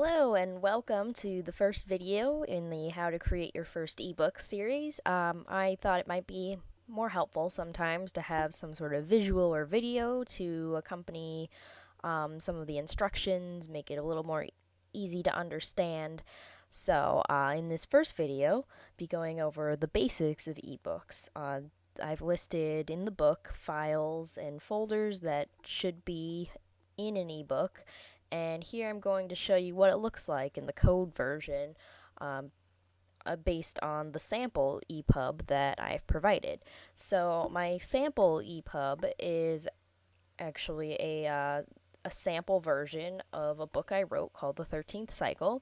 Hello and welcome to the first video in the How to Create Your First ebook series. I thought it might be more helpful sometimes to have some sort of visual or video to accompany some of the instructions, make it a little more easy to understand. So in this first video, be going over the basics of ebooks. I've listed in the book files and folders that should be in an ebook, and here I'm going to show you what it looks like in the code version um, based on the sample EPUB that I've provided. So my sample EPUB is actually a sample version of a book I wrote called The 13th Cycle,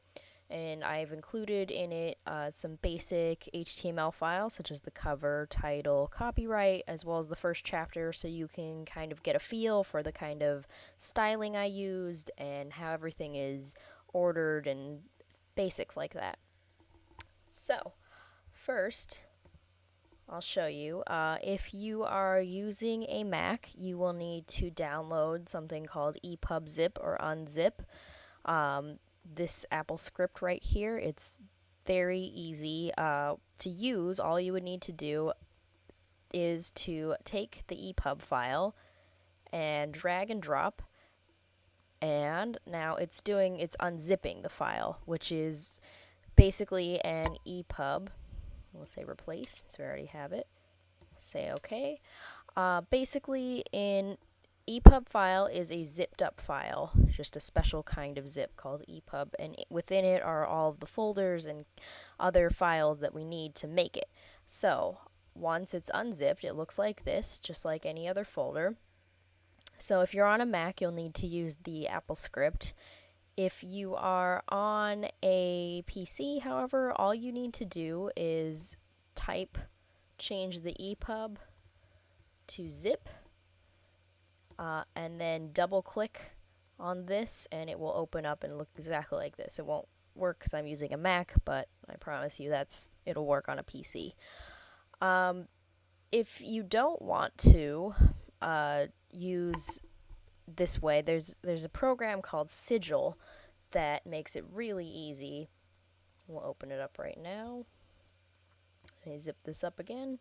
and I've included in it some basic HTML files such as the cover, title, copyright, as well as the first chapter, so you can kind of get a feel for the kind of styling I used and how everything is ordered and basics like that. So, first, I'll show you. If you are using a Mac, you will need to download something called EPUB zip or unzip. This Apple script right here, it's very easy to use. All you would need to do is to take the EPUB file and drag and drop, and now it's unzipping the file, which is basically an EPUB. We'll say replace, so we already have it. Say OK. Basically, an EPUB file is a zipped up file, just a special kind of zip called EPUB, and within it are all of the folders and other files that we need to make it. So once it's unzipped, it looks like this, just like any other folder. So if you're on a Mac, you'll need to use the Apple script. If you are on a PC, however, all you need to do is change the EPUB to zip, and then double click on this and it will open up and look exactly like this. It won't work because I'm using a Mac, but I promise you it'll work on a PC. If you don't want to use this way, there's a program called Sigil that makes it really easy. We'll open it up right now. Let me zip this up again.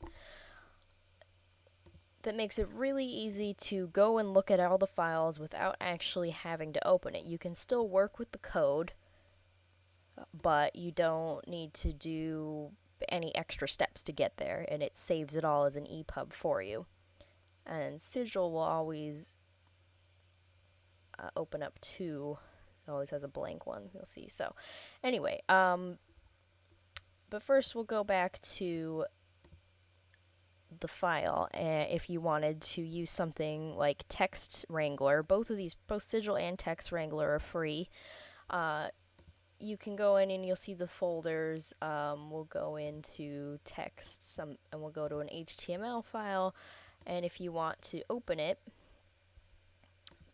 That makes it really easy to go and look at all the files without actually having to open it. You can still work with the code, but you don't need to do any extra steps to get there, and it saves it all as an EPUB for you. And Sigil will always open up too. It always has a blank one, you'll see. So anyway, but first we'll go back to the file. If you wanted to use something like Text Wrangler, both Sigil and Text Wrangler are free. You can go in and you'll see the folders. We'll go into text, and we'll go to an HTML file. And if you want to open it,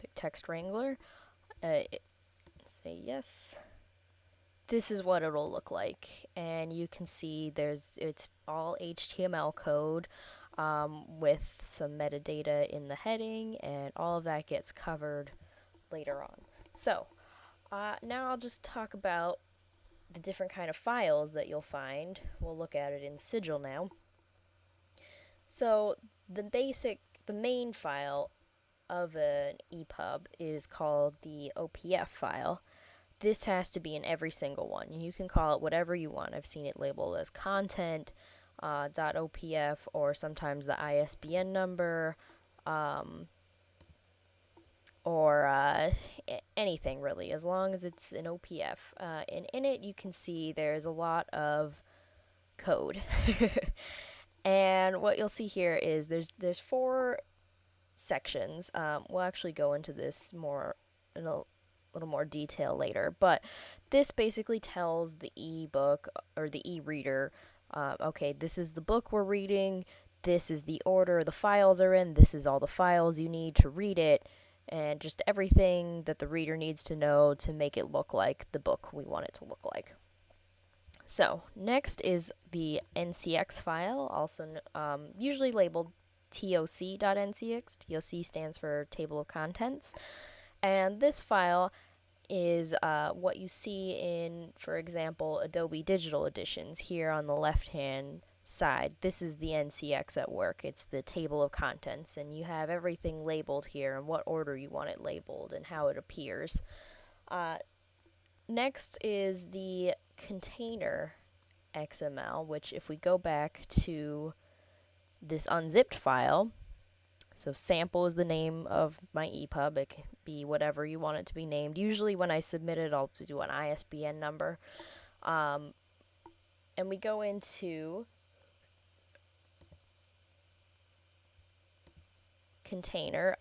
pick Text Wrangler, say yes. This is what it'll look like, and you can see it's all HTML code with some metadata in the heading, and all of that gets covered later on. So now I'll just talk about the different kind of files that you'll find. We'll look at it in Sigil now. So the main file of an EPUB is called the OPF file. This has to be in every single one. You can call it whatever you want. I've seen it labeled as content, .opf, or sometimes the ISBN number, or anything really, as long as it's an OPF. And in it, you can see there's a lot of code. And what you'll see here is there's 4 sections. We'll actually go into this more in a little more detail later, but this basically tells the ebook or the e-reader, okay, this is the book we're reading, this is the order the files are in, this is all the files you need to read it, and just everything that the reader needs to know to make it look like the book we want it to look like. So next is the NCX file, also usually labeled toc.ncx. TOC stands for Table of Contents. And this file is what you see in, for example, Adobe Digital Editions here on the left-hand side. This is the NCX at work. It's the table of contents, and you have everything labeled here and what order you want it labeled and how it appears. Uh, Next is the container XML, which if we go back to this unzipped file, so sample is the name of my EPUB. It can be whatever you want it to be named. Usually when I submit it, I'll do an ISBN number. And we go into container.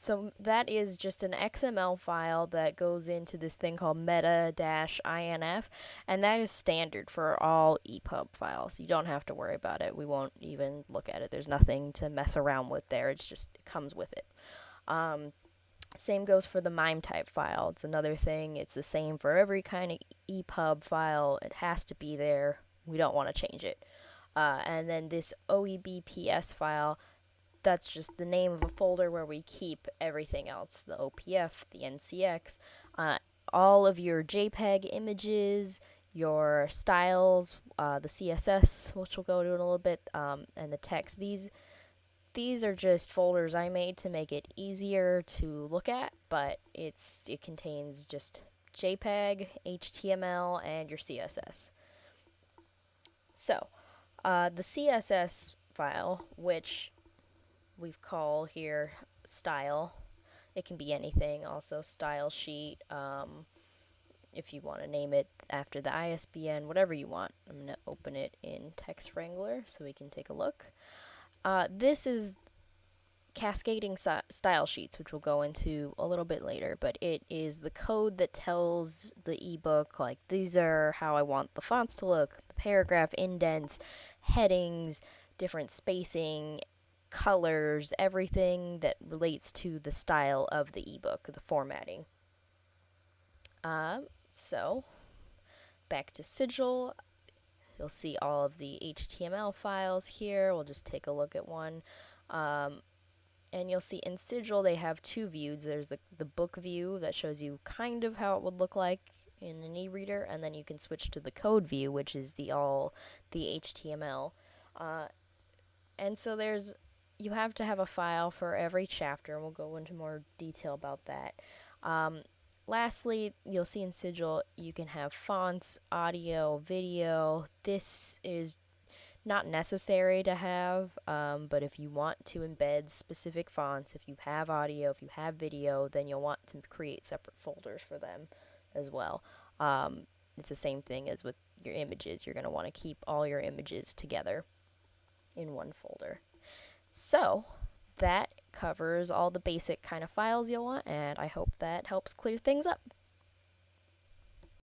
So that is just an XML file that goes into this thing called meta-inf, and that is standard for all EPUB files. You don't have to worry about it. We won't even look at it. There's nothing to mess around with there. It comes with it. Same goes for the MIME type file. It's another thing. It's the same for every kind of EPUB file. It has to be there. We don't want to change it. And then this OEBPS file, that's just the name of a folder where we keep everything else, the OPF, the NCX, all of your JPEG images, your styles, the CSS, which we'll go to in a little bit, and the text. These are just folders I made to make it easier to look at, but it contains just JPEG, HTML, and your CSS. So, the CSS file, which we call here style. It can be anything, also style sheet, if you want to name it after the ISBN, whatever you want. I'm going to open it in Text Wrangler so we can take a look. This is cascading style sheets, which we'll go into a little bit later, but it is the code that tells the ebook, like, these are how I want the fonts to look, the paragraph indents, headings, different spacing, colors, everything that relates to the style of the ebook, the formatting. So, back to Sigil. You'll see all of the HTML files here. We'll just take a look at one. And you'll see in Sigil they have two views. There's the book view that shows you kind of how it would look like in an e-reader, and then you can switch to the code view, which is the HTML. And so you have to have a file for every chapter, and we'll go into more detail about that. Lastly, you'll see in Sigil you can have fonts, audio, video. This is not necessary to have, but if you want to embed specific fonts, if you have audio, if you have video, then you'll want to create separate folders for them as well. It's the same thing as with your images. You're going to want to keep all your images together in one folder. So that covers all the basic kind of files you'll want, and I hope that helps clear things up.